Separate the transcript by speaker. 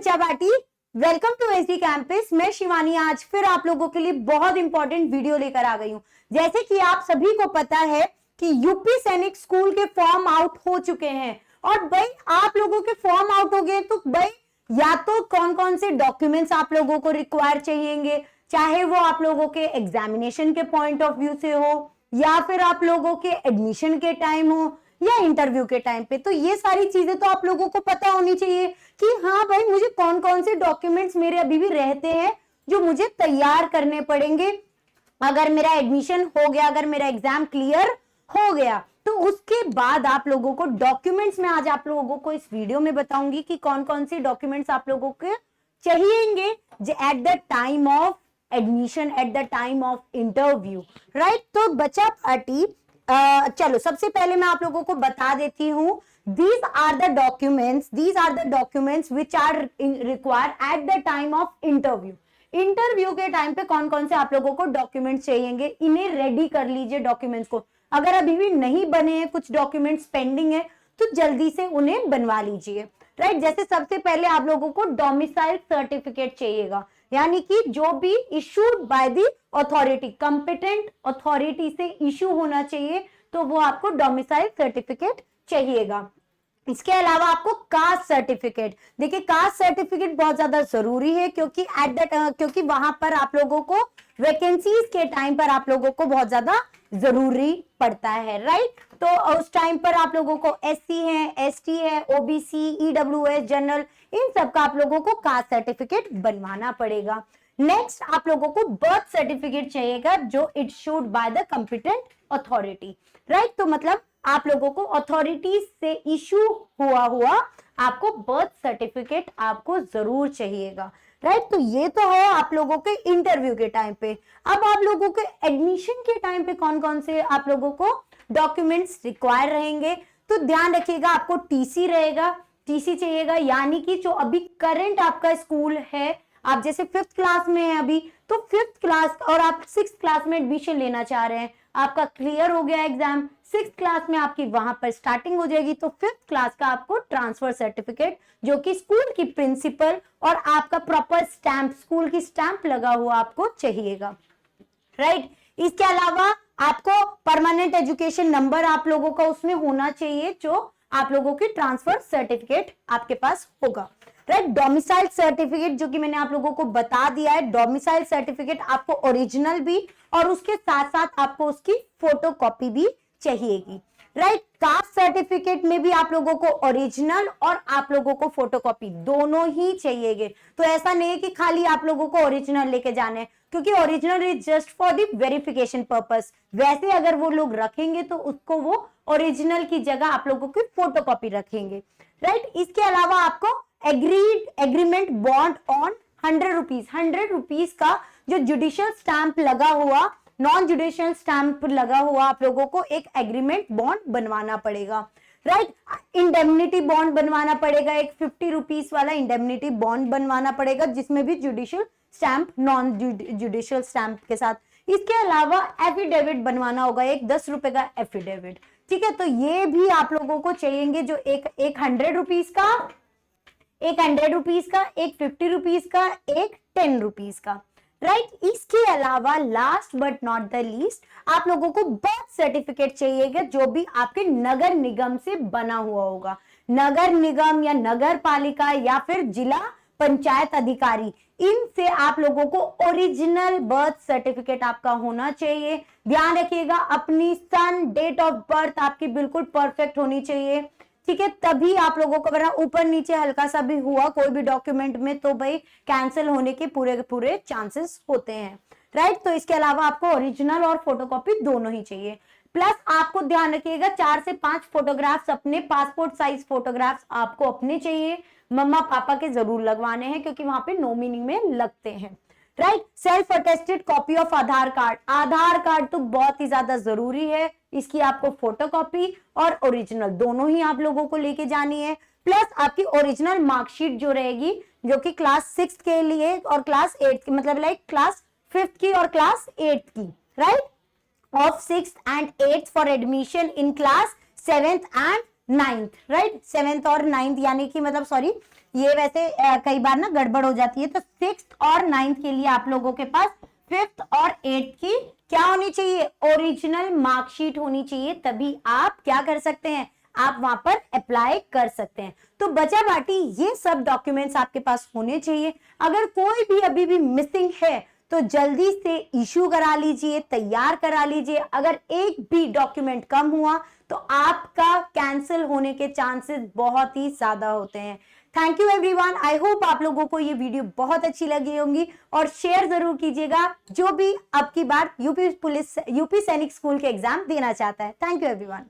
Speaker 1: बच्चा party, welcome to SD campus. मैं शिवानी आज फिर आप लोगों के लिए बहुत इंपॉर्टेंट वीडियो लेकर आ गई हूँ। जैसे कि आप सभी को पता है कि यूपी सैनिक स्कूल के फॉर्म आउट हो चुके हैं और भाई आप लोगों के फॉर्म आउट हो गए तो भाई या तो कौन कौन से डॉक्यूमेंट्स आप लोगों को रिक्वायर चाहिएंगे, चाहे वो आप लोगों के एग्जामिनेशन के पॉइंट ऑफ व्यू से हो या फिर आप लोगों के एडमिशन के टाइम हो या इंटरव्यू के टाइम पे। तो ये सारी चीजें तो आप लोगों को पता होनी चाहिए कि हाँ भाई मुझे कौन कौन से डॉक्यूमेंट्स मेरे अभी भी रहते हैं जो मुझे तैयार करने पड़ेंगे अगर मेरा एडमिशन हो गया, अगर मेरा एग्जाम क्लियर हो गया। तो उसके बाद आप लोगों को डॉक्यूमेंट्स में आज आप लोगों को इस वीडियो में बताऊंगी कि कौन कौन से डॉक्यूमेंट्स आप लोगों के चाहिएंगे at the time of admission, at the time of interview, right. तो बच्चा पार्टी चलो सबसे पहले मैं आप लोगों को बता देती हूँ these are the documents which are required at the time of interview। Interview के टाइम पे कौन कौन से आप लोगों को डॉक्यूमेंट्स चाहिएंगे, इन्हें रेडी कर लीजिए डॉक्यूमेंट्स को। अगर अभी भी नहीं बने हैं, कुछ डॉक्यूमेंट्स पेंडिंग है तो जल्दी से उन्हें बनवा लीजिए, राइट। जैसे सबसे पहले आप लोगों को डोमिसाइल सर्टिफिकेट चाहिएगा, यानी कि जो भी issued by the authority, competent authority से इशू होना चाहिए, तो वो आपको डोमिसाइल सर्टिफिकेट चाहिएगा। इसके अलावा आपको कास्ट सर्टिफिकेट, देखिए कास्ट सर्टिफिकेट बहुत ज्यादा जरूरी है क्योंकि वहां पर आप लोगों को वैकेंसीज के टाइम पर आप लोगों को बहुत ज्यादा जरूरी पड़ता है, राइट। तो उस टाइम पर आप लोगों को एससी है, एसटी है, ओबीसी, ईडब्ल्यूएस, जनरल, इन सब का आप लोगों को कास्ट सर्टिफिकेट बनवाना पड़ेगा। नेक्स्ट आप लोगों को बर्थ सर्टिफिकेट चाहिएगा जो issued by the competent authority, right. तो मतलब आप लोगों को अथॉरिटी से इशू हुआ आपको बर्थ सर्टिफिकेट आपको जरूर चाहिएगा, राइट। तो ये तो है आप लोगों के इंटरव्यू के टाइम पे। अब आप लोगों के एडमिशन के टाइम पे कौन कौन से आप लोगों को डॉक्यूमेंट्स रिक्वायर रहेंगे, तो ध्यान रखिएगा आपको टीसी रहेगा, टीसी चाहिएगा, यानी कि जो अभी करंट आपका स्कूल है, आप जैसे 5th क्लास में है अभी, तो 5th क्लास और आप 6th क्लास में एडमिशन लेना चाह रहे हैं, आपका क्लियर हो गया एग्जाम, 6th क्लास में आपकी वहां पर स्टार्टिंग हो जाएगी, तो 5th क्लास का आपको ट्रांसफर सर्टिफिकेट जो कि स्कूल की प्रिंसिपल और आपका प्रॉपर स्टैंप, स्कूल की स्टैंप लगा हुआ आपको चाहिएगा, राइट। इसके अलावा आपको परमानेंट एजुकेशन नंबर आप लोगों का उसमें होना चाहिए जो आप लोगों की ट्रांसफर सर्टिफिकेट आपके पास होगा, राइट। डोमिसाइल सर्टिफिकेट जो कि मैंने आप लोगों को बता दिया है, डोमिसाइल सर्टिफिकेट आपको ओरिजिनल भी और उसके साथ साथ आपको उसकी फोटोकॉपी भी चाहिएगी, राइट। कास्ट सर्टिफिकेट में भी आप लोगों को ओरिजिनल और आप लोगों को फोटोकॉपी दोनों ही चाहिएगे। तो ऐसा नहीं है कि खाली आप लोगों को ओरिजिनल लेके जाने हैं, क्योंकि original is just for the verification purpose. वैसे अगर वो लोग रखेंगे तो उसको वो ओरिजिनल की जगह आप लोगों की फोटोकॉपी रखेंगे, राइट। इसके अलावा आपको एग्रीमेंट बॉन्ड ऑन 100 रुपीज का जो जुडिशियल स्टैंप लगा हुआ, नॉन जुडिशियल स्टैंप लगा हुआ आप लोगों को एक एग्रीमेंट बॉन्ड बनवाना पड़ेगा, राइट। इंडेमनिटी बॉन्ड बनवाना पड़ेगा, एक 50 रुपीज वाला इंडेमनिटी बॉन्ड बनवाना पड़ेगा जिसमें भी judicial stamp, non judicial stamp के साथ। इसके अलावा एफिडेविट बनवाना होगा, एक 10 रुपए का एफिडेविट, ठीक है। तो ये भी आप लोगों को चाहिए, जो एक 100 रुपीज का, एक 100 रुपीज का, एक 50 रुपीज का, एक 10 रुपीज का, राइट। इसके अलावा last but not the least आप लोगों को बर्थ सर्टिफिकेट चाहिएगा जो भी आपके नगर निगम से बना हुआ होगा। नगर निगम या नगर पालिका या फिर जिला पंचायत अधिकारी, इनसे आप लोगों को ओरिजिनल बर्थ सर्टिफिकेट आपका होना चाहिए। ध्यान रखिएगा अपनी सन, डेट ऑफ बर्थ आपकी बिल्कुल परफेक्ट होनी चाहिए, ठीक है। तभी आप लोगों को, वरना ऊपर नीचे हल्का सा भी हुआ कोई भी डॉक्यूमेंट में तो भाई कैंसिल होने के पूरे चांसेस होते हैं, राइट। तो इसके अलावा आपको ओरिजिनल और फोटोकॉपी दोनों ही चाहिए। प्लस आपको ध्यान रखिएगा 4 से 5 फोटोग्राफ्स, अपने पासपोर्ट साइज फोटोग्राफ्स आपको अपने चाहिए, मम्मा पापा के जरूर लगवाने हैं क्योंकि वहां पे नो मीनिंग में लगते हैं, right. Self attested copy of Aadhaar card, Aadhaar card तो बहुत ही ज्यादा जरूरी है, इसकी आपको फोटोकॉपी और ओरिजिनल दोनों ही आप लोगों को लेके जानी है। प्लस आपकी ओरिजिनल मार्कशीट जो रहेगी, जो कि क्लास 6 के लिए और क्लास 8 की, मतलब लाइक क्लास 5th की और क्लास 8th की, right, of 6th and 8th for admission in class 7th and ninth, right, 7th और 9th, यानी कि मतलब सॉरी, ये वैसे कई बार ना गड़बड़ हो जाती है। तो 6th और 9th के लिए आप लोगों के पास 5th और 8th की क्या होनी चाहिए, ओरिजिनल मार्कशीट होनी चाहिए, तभी आप क्या कर सकते हैं, आप वहां पर अप्लाई कर सकते हैं। तो बचा बाटी ये सब डॉक्यूमेंट्स आपके पास होने चाहिए। अगर कोई भी अभी भी मिसिंग है तो जल्दी से इश्यू करा लीजिए, तैयार करा लीजिए। अगर एक भी डॉक्यूमेंट कम हुआ तो आपका कैंसिल होने के चांसेस बहुत ही ज्यादा होते हैं। Thank you everyone, I hope आप लोगों को ये वीडियो बहुत अच्छी लगी होंगी और शेयर जरूर कीजिएगा जो भी अब की बार यूपी सैनिक स्कूल के एग्जाम देना चाहता है। Thank you everyone.